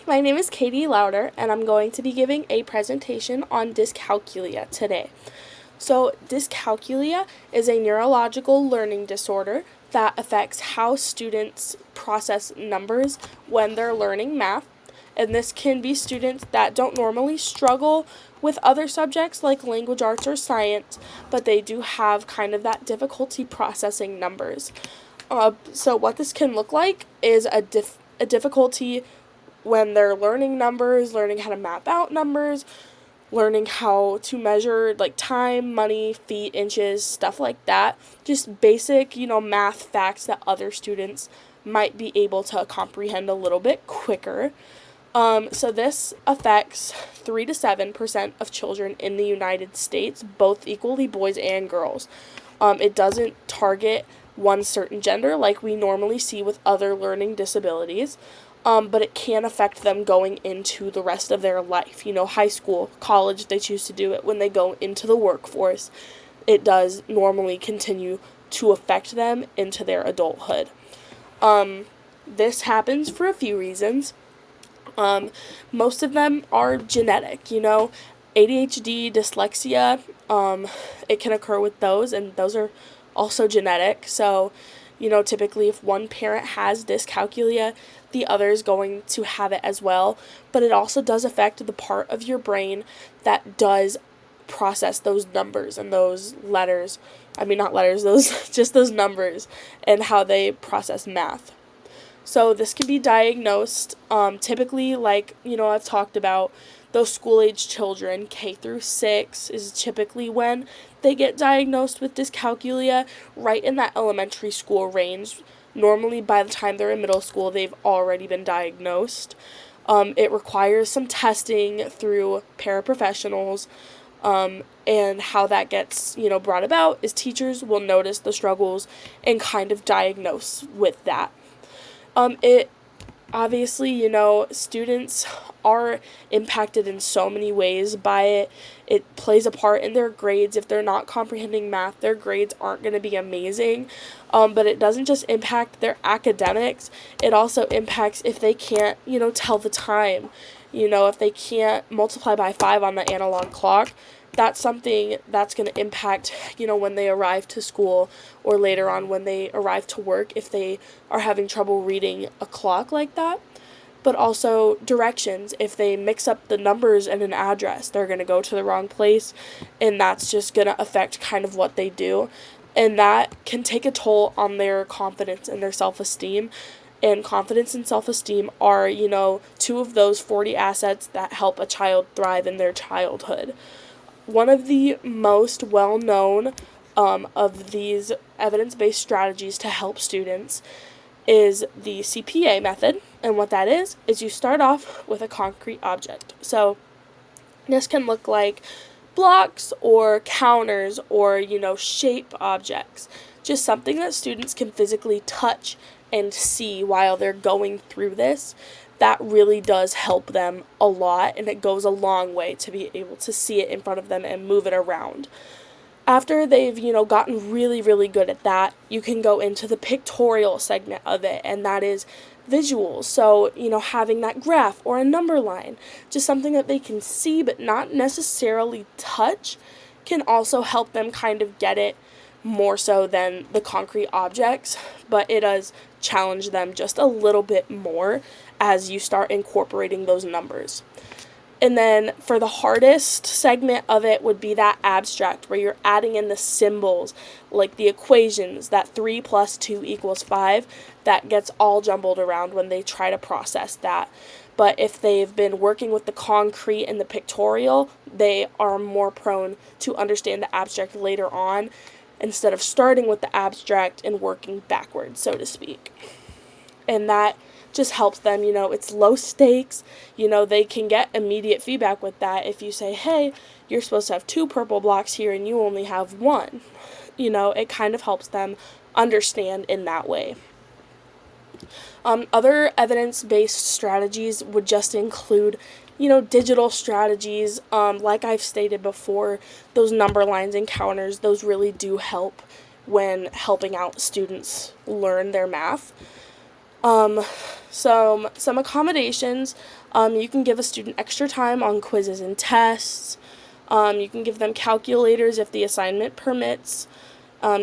my name is Katie Lauder, and I'm going to be giving a presentation on dyscalculia today. So, dyscalculia is a neurological learning disorder that affects how students process numbers when they're learning math. And this can be students that don't normally struggle with other subjects like language arts or science, but they do have kind of that difficulty processing numbers. So what this can look like is a difficulty when they're learning numbers, learning how to map out numbers, learning how to measure like time, money, feet, inches, stuff like that. Just basic, math facts that other students might be able to comprehend a little bit quicker. So this affects 3 to 7% of children in the United States, both equally boys and girls. It doesn't target one certain gender like we normally see with other learning disabilities, but it can affect them going into the rest of their life. High school, college, they choose to do it when they go into the workforce. It does normally continue to affect them into their adulthood. This happens for a few reasons. Most of them are genetic, ADHD, dyslexia, it can occur with those, and those are also genetic. So, typically if one parent has dyscalculia, the other is going to have it as well. But it also does affect the part of your brain that does process those numbers and those letters. Not letters, those just those numbers and how they process math. So this can be diagnosed, typically, like, I've talked about those school-age children, K through 6 is typically when they get diagnosed with dyscalculia, right in that elementary school range. Normally, by the time they're in middle school, they've already been diagnosed. It requires some testing through paraprofessionals, and how that gets, brought about is teachers will notice the struggles and kind of diagnose with that. It obviously, students are impacted in so many ways by it. It plays a part in their grades. If they're not comprehending math, their grades aren't going to be amazing. But it doesn't just impact their academics. It also impacts if they can't, tell the time. If they can't multiply by 5 on the analog clock. That's something that's going to impact, when they arrive to school or later on when they arrive to work if they are having trouble reading a clock like that. But also directions. If they mix up the numbers and an address, they're going to go to the wrong place, and that's just going to affect kind of what they do. And that can take a toll on their confidence and their self-esteem. And confidence and self-esteem are, two of those 40 assets that help a child thrive in their childhood. One of the most well-known of these evidence-based strategies to help students is the CPA method. And what that is you start off with a concrete object. So this can look like blocks or counters or, shape objects. Just something that students can physically touch and see while they're going through this. That really does help them a lot, and it goes a long way to be able to see it in front of them and move it around. After they've, gotten really, really good at that, you can go into the pictorial segment of it, and that is visuals. So, having that graph or a number line, just something that they can see but not necessarily touch, can also help them kind of get it more so than the concrete objects, but it does challenge them just a little bit more as you start incorporating those numbers. And then for the hardest segment of it would be that abstract where you're adding in the symbols, like the equations, that 3 plus 2 equals 5, that gets all jumbled around when they try to process that. But if they've been working with the concrete and the pictorial, they are more prone to understand the abstract later on, instead of starting with the abstract and working backwards, so to speak. And that just helps them, it's low stakes, they can get immediate feedback with that. If you say, hey, you're supposed to have 2 purple blocks here and you only have 1, it kind of helps them understand in that way. Other evidence-based strategies would just include, digital strategies. Like I've stated before, those number lines and counters, those really do help when helping out students learn their math. Um, some accommodations. You can give a student extra time on quizzes and tests. You can give them calculators if the assignment permits.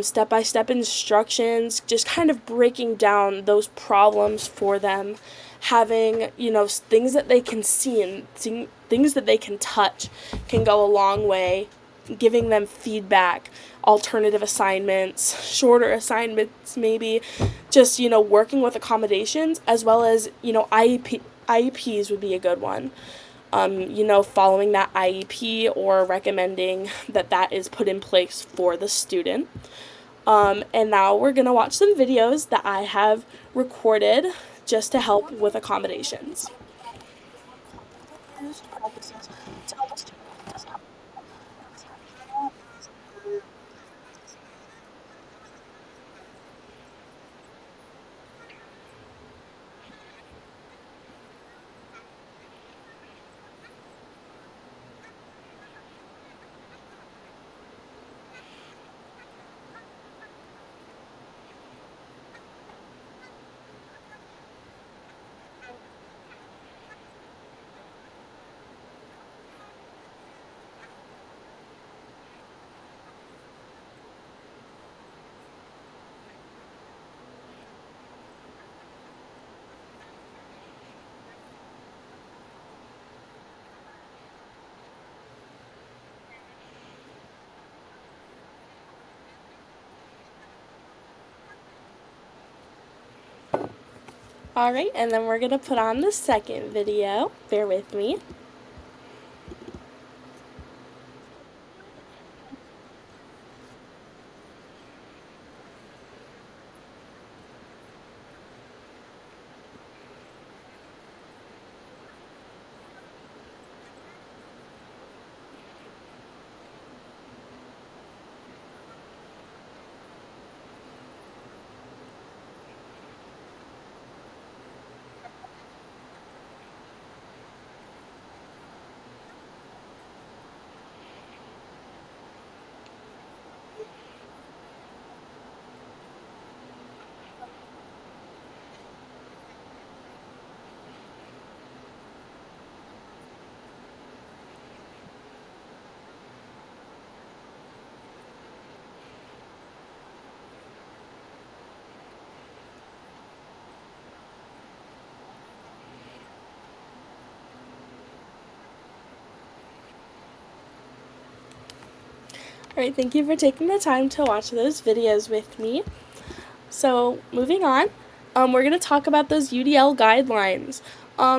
Step-by-step instructions, just kind of breaking down those problems for them, having, things that they can see and things that they can touch can go a long way, giving them feedback, alternative assignments, shorter assignments maybe, just, working with accommodations as well as, IEPs would be a good one. Following that IEP or recommending that that is put in place for the student. And now we're going to watch some videos that I have recorded just to help with accommodations. Alright, and then we're going to put on the second video. Bear with me. Alright, thank you for taking the time to watch those videos with me. So, moving on, we're going to talk about those UDL guidelines.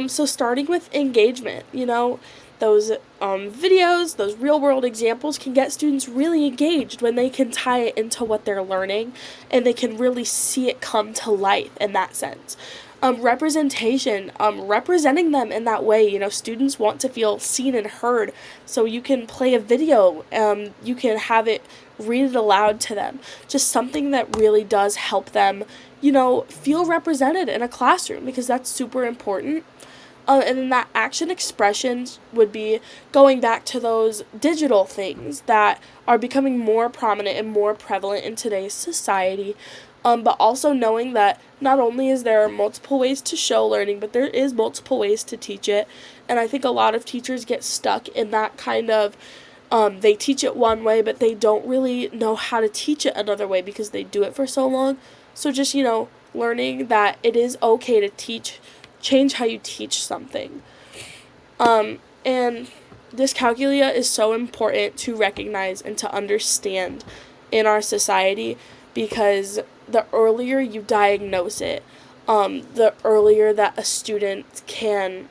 So starting with engagement, those videos, those real-world examples can get students really engaged when they can tie it into what they're learning and they can really see it come to life in that sense. Representation, representing them in that way, students want to feel seen and heard, so you can play a video, you can have it, read it aloud to them, just something that really does help them, feel represented in a classroom, because that's super important. And then that action expressions would be going back to those digital things that are becoming more prominent and more prevalent in today's society. But also knowing that not only is there multiple ways to show learning, but there is multiple ways to teach it. And I think a lot of teachers get stuck in that kind of, they teach it one way, but they don't really know how to teach it another way because they do it for so long. So just, learning that it is okay to change how you teach something. And dyscalculia is so important to recognize and to understand in our society, because the earlier you diagnose it, the earlier that a student can,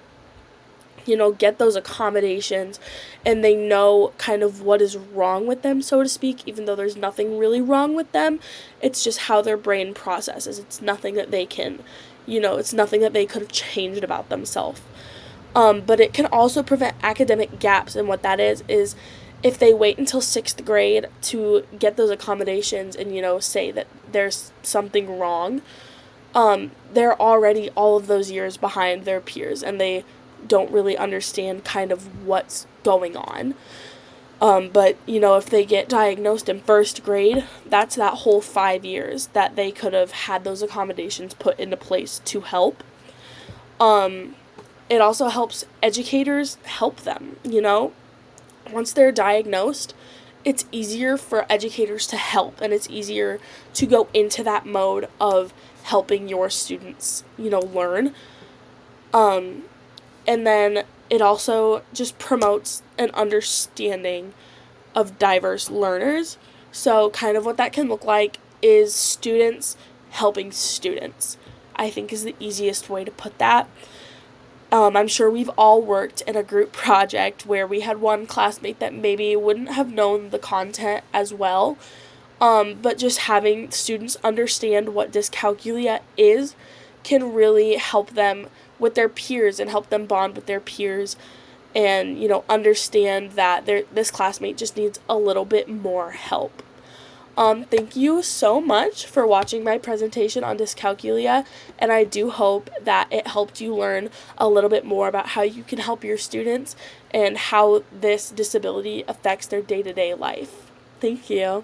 get those accommodations and they know kind of what is wrong with them, so to speak, even though there's nothing really wrong with them. It's just how their brain processes. It's nothing that they can, it's nothing that they could have changed about themselves. But it can also prevent academic gaps, and what that is if they wait until 6th grade to get those accommodations and, say that there's something wrong, they're already all of those years behind their peers, and they don't really understand kind of what's going on. But, if they get diagnosed in first grade, that's that whole 5 years that they could have had those accommodations put into place to help. It also helps educators help them, Once they're diagnosed, it's easier for educators to help, and it's easier to go into that mode of helping your students, learn. And then it also just promotes an understanding of diverse learners. So, kind of what that can look like is students helping students, I think is the easiest way to put that. I'm sure we've all worked in a group project where we had one classmate that maybe wouldn't have known the content as well, but just having students understand what dyscalculia is can really help them with their peers and help them bond with their peers and, understand that this classmate just needs a little bit more help. Thank you so much for watching my presentation on dyscalculia, and I do hope that it helped you learn a little bit more about how you can help your students and how this disability affects their day-to-day life. Thank you.